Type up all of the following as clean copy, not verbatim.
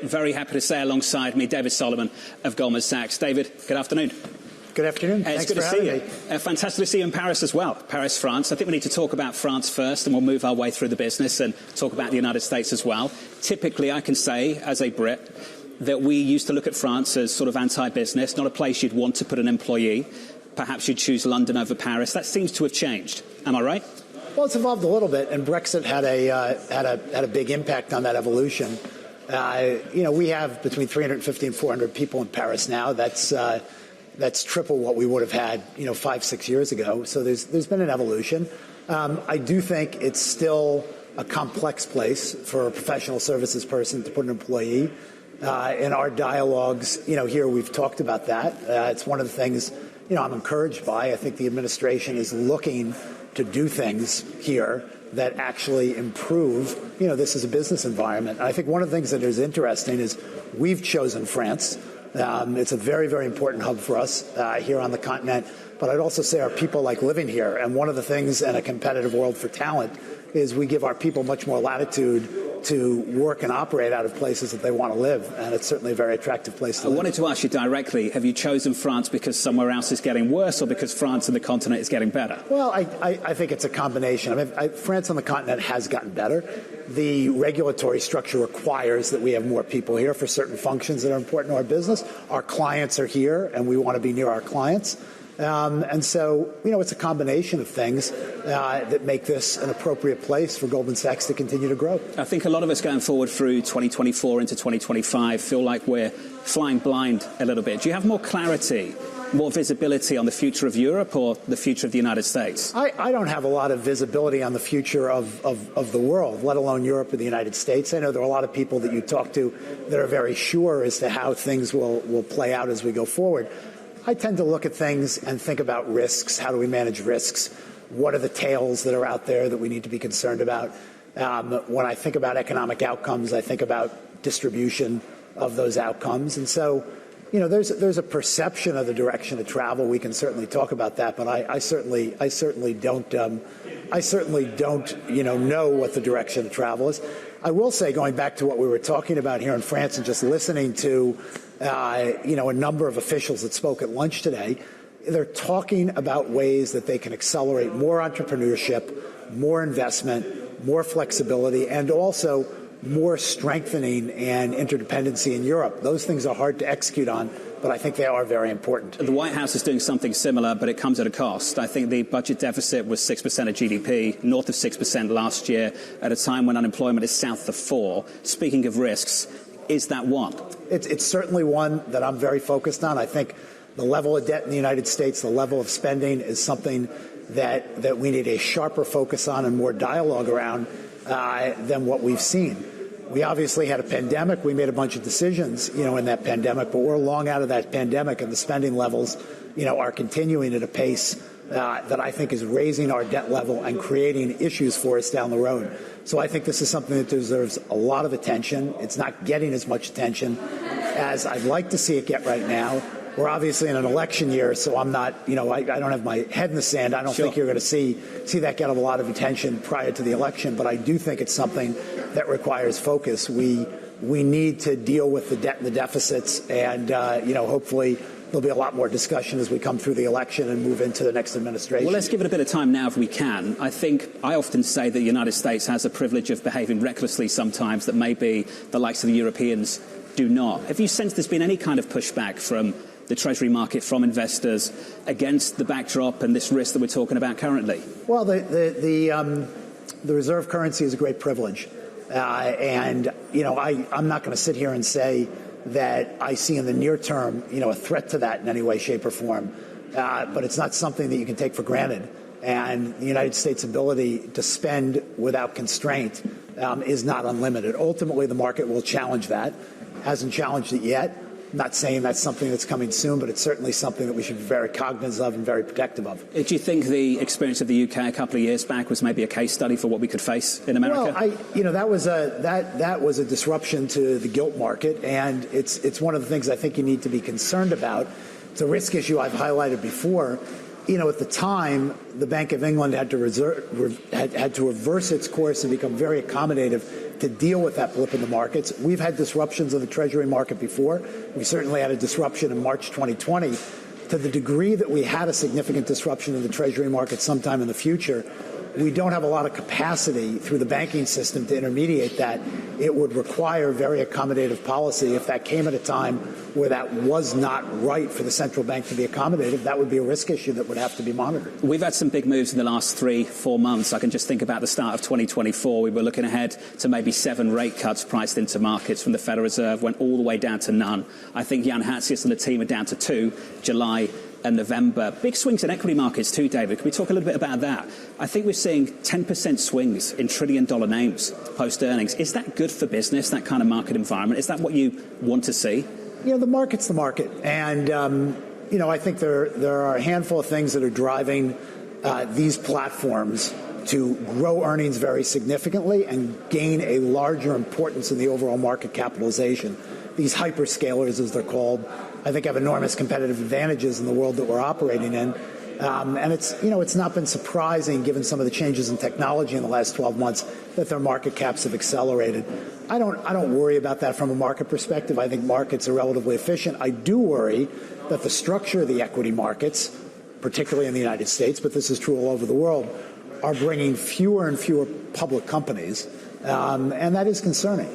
Very happy to say alongside me, David Solomon of Goldman Sachs. David, good afternoon. Good afternoon. It's good to see you. Fantastic to see you in Paris as well. Paris, France. I think we need to talk about France first, and we'll move our way through the business and talk about the United States as well. Typically, I can say, as a Brit, that we used to look at France as sort of anti-business, not a place you'd want to put an employee. Perhaps you'd choose London over Paris. That seems to have changed. Am I right? Well, it's evolved a little bit, and Brexit had a big impact on that evolution. We have between 350 and 400 people in Paris now. That's triple what we would have had, 5-6 years ago. So there's been an evolution. I do think it's still a complex place for a professional services person to put an employee. In our dialogues, here we've talked about that. It's one of the things, I'm encouraged by. I think the administration is looking to do things here that actually improve, this is a business environment. And I think one of the things that is interesting is we've chosen France. It's a very, very important hub for us here on the continent. But I'd also say our people like living here. And one of the things in a competitive world for talent is we give our people much more latitude to work and operate out of places that they want to live. And it's certainly a very attractive place to live. I wanted to ask you directly, have you chosen France because somewhere else is getting worse or because France and the continent is getting better? Well, I think it's a combination. France on the continent has gotten better. The regulatory structure requires that we have more people here for certain functions that are important to our business. Our clients are here, and we want to be near our clients. And so, it's a combination of things that make this an appropriate place for Goldman Sachs to continue to grow. I think a lot of us going forward through 2024 into 2025 feel like we're flying blind a little bit. Do you have more clarity, more visibility on the future of Europe or the future of the United States? I don't have a lot of visibility on the future of the world, let alone Europe or the United States. I know there are a lot of people that you talk to that are very sure as to how things will play out as we go forward. I tend to look at things and think about risks. How do we manage risks? What are the tails that are out there that we need to be concerned about? When I think about economic outcomes, I think about distribution of those outcomes. And so, there's a perception of the direction of travel. We can certainly talk about that, but I certainly don't know what the direction of travel is. I will say, going back to what we were talking about here in France and just listening to a number of officials that spoke at lunch today, they're talking about ways that they can accelerate more entrepreneurship, more investment, more flexibility, and also more strengthening and interdependency in Europe. Those things are hard to execute on, but I think they are very important. The White House is doing something similar, but it comes at a cost. I think the budget deficit was 6% of GDP, north of 6% last year, at a time when unemployment is south of 4%. Speaking of risks, is that one? It's certainly one that I'm very focused on. I think the level of debt in the United States, the level of spending is something that we need a sharper focus on and more dialogue around than what we've seen. We obviously had a pandemic. We made a bunch of decisions, in that pandemic, but we're long out of that pandemic, and the spending levels, are continuing at a pace that I think is raising our debt level and creating issues for us down the road. So I think this is something that deserves a lot of attention. It's not getting as much attention as I'd like to see it get right now. We're obviously in an election year, so I'm not, I don't have my head in the sand. I don't think you're going to see that get a lot of attention prior to the election, but I do think it's something that requires focus. We need to deal with the debt and the deficits, and, hopefully there'll be a lot more discussion as we come through the election and move into the next administration. Well, let's give it a bit of time now if we can. I often say that the United States has a privilege of behaving recklessly sometimes that maybe the likes of the Europeans do not. Have you sensed there's been any kind of pushback from the Treasury market, from investors, against the backdrop and this risk that we're talking about currently? Well, the reserve currency is a great privilege. I'm not going to sit here and say that I see in the near term, a threat to that in any way, shape, or form. But it's not something that you can take for granted. And the United States' ability to spend without constraint is not unlimited. Ultimately, the market will challenge that. Hasn't challenged it yet. I'm not saying that's something that's coming soon, but it's certainly something that we should be very cognizant of and very protective of. Do you think the experience of the UK a couple of years back was maybe a case study for what we could face in America? Well, that was a disruption to the gilt market, and it's one of the things I think you need to be concerned about. It's a risk issue I've highlighted before. At the time, the Bank of England had to reverse its course and become very accommodative to deal with that blip in the markets. We've had disruptions of the Treasury market before. We certainly had a disruption in March 2020. To the degree that we had a significant disruption in the Treasury market sometime in the future, we don't have a lot of capacity through the banking system to intermediate that. It would require very accommodative policy. If that came at a time where that was not right for the central bank to be accommodative, that would be a risk issue that would have to be monitored. We've had some big moves in the last 3-4 months. I can just think about the start of 2024. We were looking ahead to maybe 7 rate cuts priced into markets from the Federal Reserve, went all the way down to none. I think Jan Hatzius and the team are down to 2, July and November. Big swings in equity markets too, David. Can we talk a little bit about that? I think we're seeing 10% swings in trillion-dollar names post-earnings. Is that good for business, that kind of market environment? Is that what you want to see? The market's the market. And, I think there are a handful of things that are driving these platforms to grow earnings very significantly and gain a larger importance in the overall market capitalization. These hyperscalers, as they're called, I think have enormous competitive advantages in the world that we're operating in. And it's not been surprising, given some of the changes in technology in the last 12 months, that their market caps have accelerated. I don't worry about that from a market perspective. I think markets are relatively efficient. I do worry that the structure of the equity markets, particularly in the United States, but this is true all over the world, are bringing fewer and fewer public companies. And that is concerning.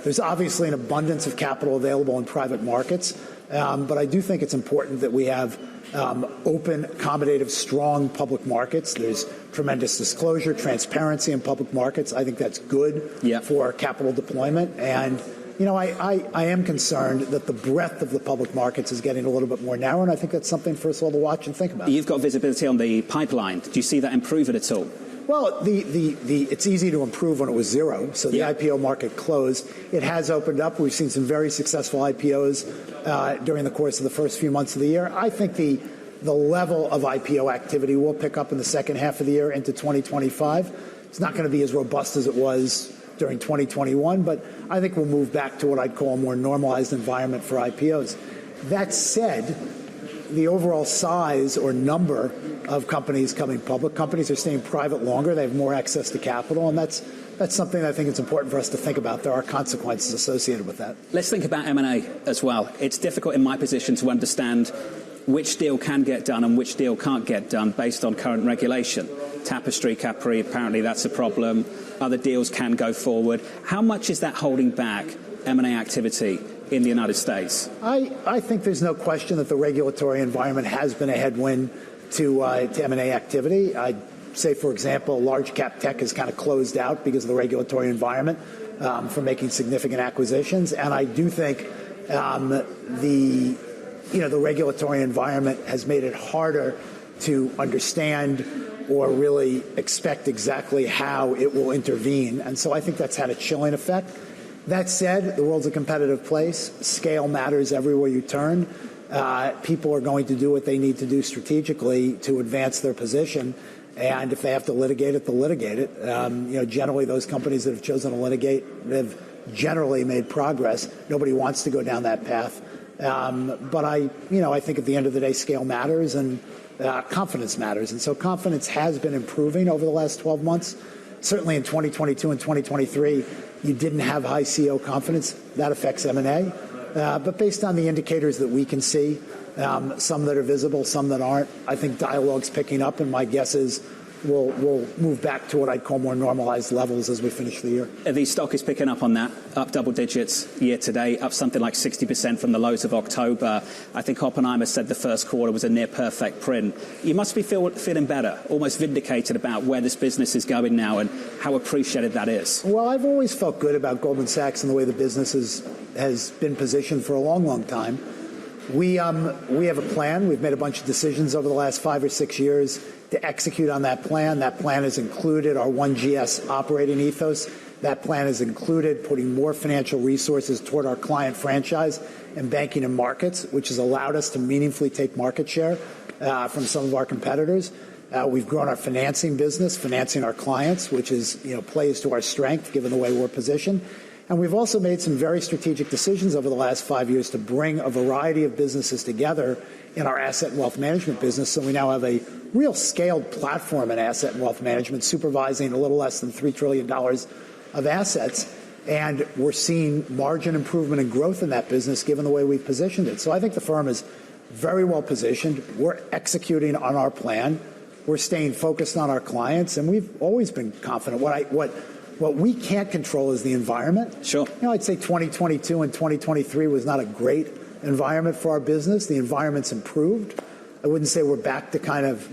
There's obviously an abundance of capital available in private markets, but I do think it's important that we have open, accommodative, strong public markets. There's tremendous disclosure, transparency in public markets. I think that's good for capital deployment. And, I am concerned that the breadth of the public markets is getting a little bit more narrow, and I think that's something for us all to watch and think about. You've got visibility on the pipeline. Do you see that improving at all? Well, it's easy to improve when it was zero. So the IPO market closed. It has opened up. We've seen some very successful IPOs during the course of the first few months of the year. I think the level of IPO activity will pick up in the second half of the year into 2025. It's not going to be as robust as it was during 2021, but I think we'll move back to what I'd call a more normalized environment for IPOs. That said, the overall size or number of companies coming public, companies are staying private longer, they have more access to capital, and that's something that I think it's important for us to think about. There are consequences associated with that. Let's think about M&A as well. It's difficult in my position to understand which deal can get done and which deal can't get done based on current regulation. Tapestry, Capri, apparently that's a problem. Other deals can go forward. How much is that holding back M&A activity in the United States? I think there's no question that the regulatory environment has been a headwind to M&A activity. I'd say, for example, large cap tech is kind of closed out because of the regulatory environment for making significant acquisitions. And I do think the regulatory environment has made it harder to understand or really expect exactly how it will intervene. And so I think that's had a chilling effect. That said, the world's a competitive place. Scale matters everywhere you turn. People are going to do what they need to do strategically to advance their position. And if they have to litigate it, they'll litigate it. Generally, those companies that have chosen to litigate have generally made progress. Nobody wants to go down that path. But I think at the end of the day, scale matters and confidence matters. And so confidence has been improving over the last 12 months. Certainly in 2022 and 2023, you didn't have high CEO confidence. That affects M&A. But based on the indicators that we can see, some that are visible, some that aren't, I think dialogue's picking up, and my guess is we'll move back to what I'd call more normalized levels as we finish the year. The stock is picking up on that, up double digits year to date, up something like 60% from the lows of October. I think Oppenheimer said the first quarter was a near perfect print. You must be feeling better, almost vindicated about where this business is going now and how appreciated that is. Well, I've always felt good about Goldman Sachs and the way the business has been positioned for a long, long time. We have a plan. We've made a bunch of decisions over the last 5 or 6 years to execute on that plan. That plan has included our 1GS operating ethos. That plan has included putting more financial resources toward our client franchise and banking and markets, which has allowed us to meaningfully take market share from some of our competitors. We've grown our financing business, financing our clients, which is plays to our strength given the way we're positioned. And we've also made some very strategic decisions over the last 5 years to bring a variety of businesses together in our asset and wealth management business. So we now have a real scaled platform in asset and wealth management, supervising a little less than $3 trillion of assets. And we're seeing margin improvement and growth in that business given the way we've positioned it. So I think the firm is very well positioned. We're executing on our plan. We're staying focused on our clients, and we've always been confident. What we can't control is the environment. Sure. I'd say 2022 and 2023 was not a great environment for our business. The environment's improved. I wouldn't say we're back to kind of,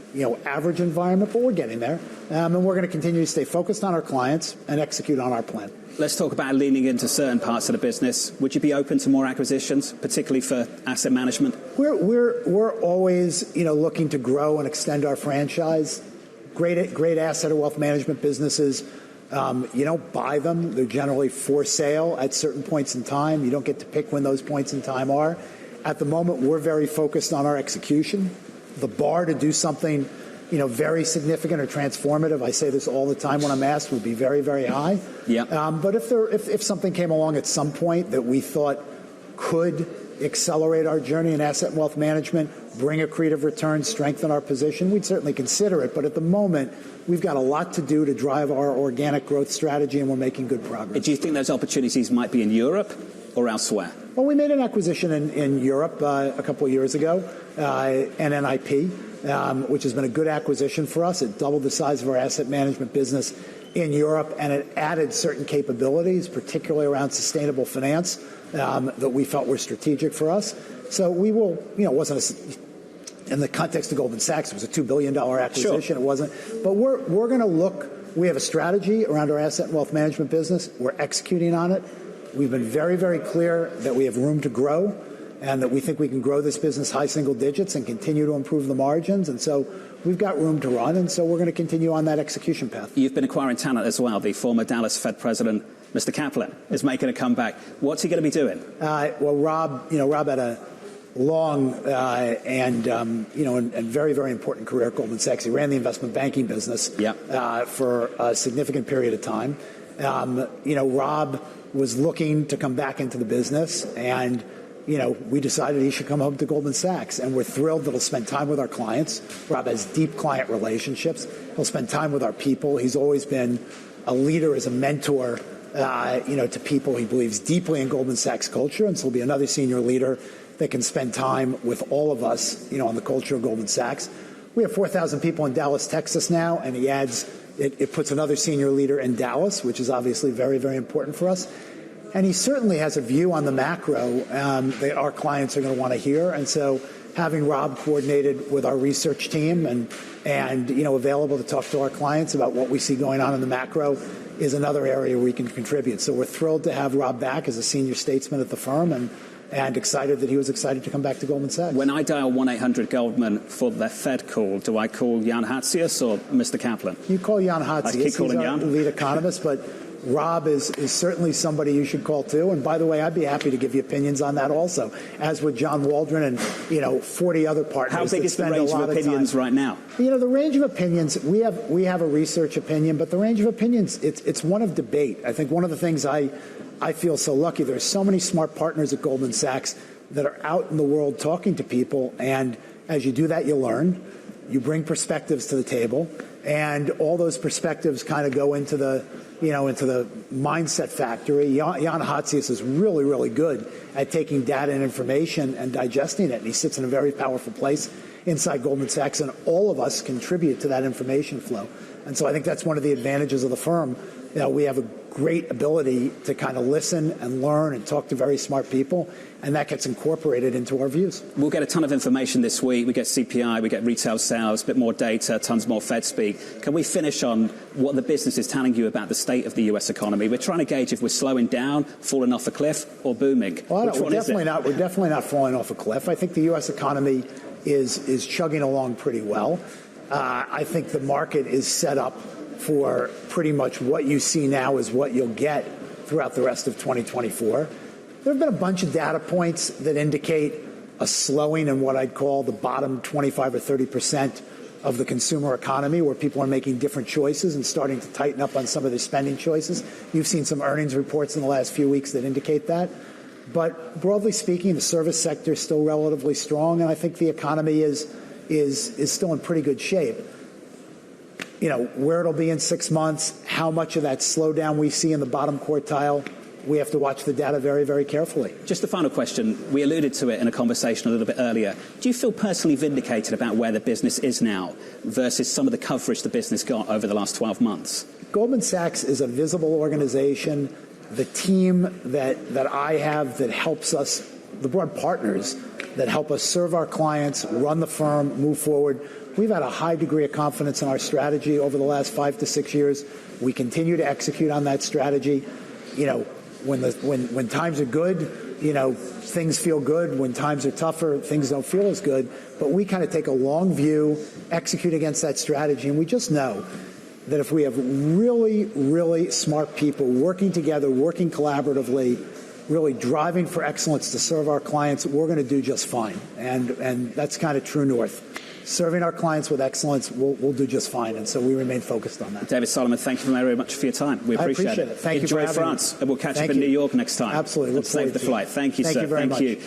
average environment, but we're getting there. And we're going to continue to stay focused on our clients and execute on our plan. Let's talk about leaning into certain parts of the business. Would you be open to more acquisitions, particularly for asset management? We're always, looking to grow and extend our franchise. Great asset or wealth management businesses. You don't buy them. They're generally for sale at certain points in time. You don't get to pick when those points in time are. At the moment, we're very focused on our execution. The bar to do something, very significant or transformative, I say this all the time when I'm asked, would be very, very high. Yeah. But if something came along at some point that we thought could accelerate our journey in asset and wealth management, bring accretive returns, strengthen our position, we'd certainly consider it. But at the moment, we've got a lot to do to drive our organic growth strategy, and we're making good progress. Do you think those opportunities might be in Europe or elsewhere? Well, we made an acquisition in Europe a couple of years ago, NNIP, which has been a good acquisition for us. It doubled the size of our asset management business in Europe, and it added certain capabilities, particularly around sustainable finance, that we felt were strategic for us. So we will, it wasn't in the context of Goldman Sachs, it was a $2 billion acquisition. Sure. It wasn't. But we're going to look. We have a strategy around our asset and wealth management business. We're executing on it. We've been very, very clear that we have room to grow and that we think we can grow this business high single digits and continue to improve the margins. And so we've got room to run, and so we're going to continue on that execution path. You've been acquiring talent as well. The former Dallas Fed president, Mr. Kaplan, is making a comeback. What's he going to be doing? Well, Rob had a long and very, very important career at Goldman Sachs. He ran the investment banking business for a significant period of time. Rob was looking to come back into the business, and we decided he should come home to Goldman Sachs, and we're thrilled that he'll spend time with our clients. Rob has deep client relationships. He'll spend time with our people. He's always been a leader as a mentor, to people. He believes deeply in Goldman Sachs culture, and so he'll be another senior leader that can spend time with all of us, on the culture of Goldman Sachs. We have 4,000 people in Dallas, Texas now, and he adds, it puts another senior leader in Dallas, which is obviously very, very important for us. And he certainly has a view on the macro that our clients are going to want to hear. And so having Rob coordinated with our research team and available to talk to our clients about what we see going on in the macro is another area we can contribute. So we're thrilled to have Rob back as a senior statesman at the firm, and excited that he was excited to come back to Goldman Sachs. When I dial 1-800-GOLDMAN for the Fed call, do I call Jan Hatzius or Mr. Kaplan? You call Jan Hatzius. I keep calling He's our lead economist, but Rob is certainly somebody you should call too. And by the way, I'd be happy to give you opinions on that also, as would John Waldron and 40 other partners. How big is the range of opinions right now? The range of opinions, we have a research opinion, but the range of opinions, it's one of debate. I think one of the things I feel so lucky, there's so many smart partners at Goldman Sachs that are out in the world talking to people, and as you do that, you learn. You bring perspectives to the table, and all those perspectives kind of go into the mindset factory. Jan Hatzius is really, really good at taking data and information and digesting it, and he sits in a very powerful place inside Goldman Sachs, and all of us contribute to that information flow. And so I think that's one of the advantages of the firm. We have a great ability to kind of listen and learn and talk to very smart people, and that gets incorporated into our views. We'll get a ton of information this week. We get CPI, we get retail sales, a bit more data, tons more Fed speak. Can we finish on what the business is telling you about the state of the U.S. economy? We're trying to gauge if we're slowing down, falling off a cliff, or booming. Well, we're definitely not falling off a cliff. I think the U.S. economy is chugging along pretty well. I think the market is set up for pretty much what you see now is what you'll get throughout the rest of 2024. There have been a bunch of data points that indicate a slowing in what I'd call the bottom 25 or 30% of the consumer economy, where people are making different choices and starting to tighten up on some of their spending choices. You've seen some earnings reports in the last few weeks that indicate that. But broadly speaking, the service sector is still relatively strong, and I think the economy is still in pretty good shape. You know, where it'll be in 6 months, how much of that slowdown we see in the bottom quartile, we have to watch the data very, very carefully. Just a final question. We alluded to it in a conversation a little bit earlier. Do you feel personally vindicated about where the business is now versus some of the coverage the business got over the last 12 months? Goldman Sachs is a visible organization. The team that I have that helps us, the board partners that help us serve our clients, run the firm, move forward. We've had a high degree of confidence in our strategy over the last 5 to 6 years. We continue to execute on that strategy. You know, when times are good, you know, things feel good. When times are tougher, things don't feel as good. But we kind of take a long view, execute against that strategy, and we just know that if we have really, really smart people working together, working collaboratively, really driving for excellence to serve our clients, we're going to do just fine. And that's kind of true north. Serving our clients with excellence, we'll do just fine. And so we remain focused on that. David Solomon, thank you very much for your time. We appreciate it. Thank you for having Enjoy France, me. and we'll catch up in New York next time. Absolutely. And save the flight. Thank you, sir. Thank you very much.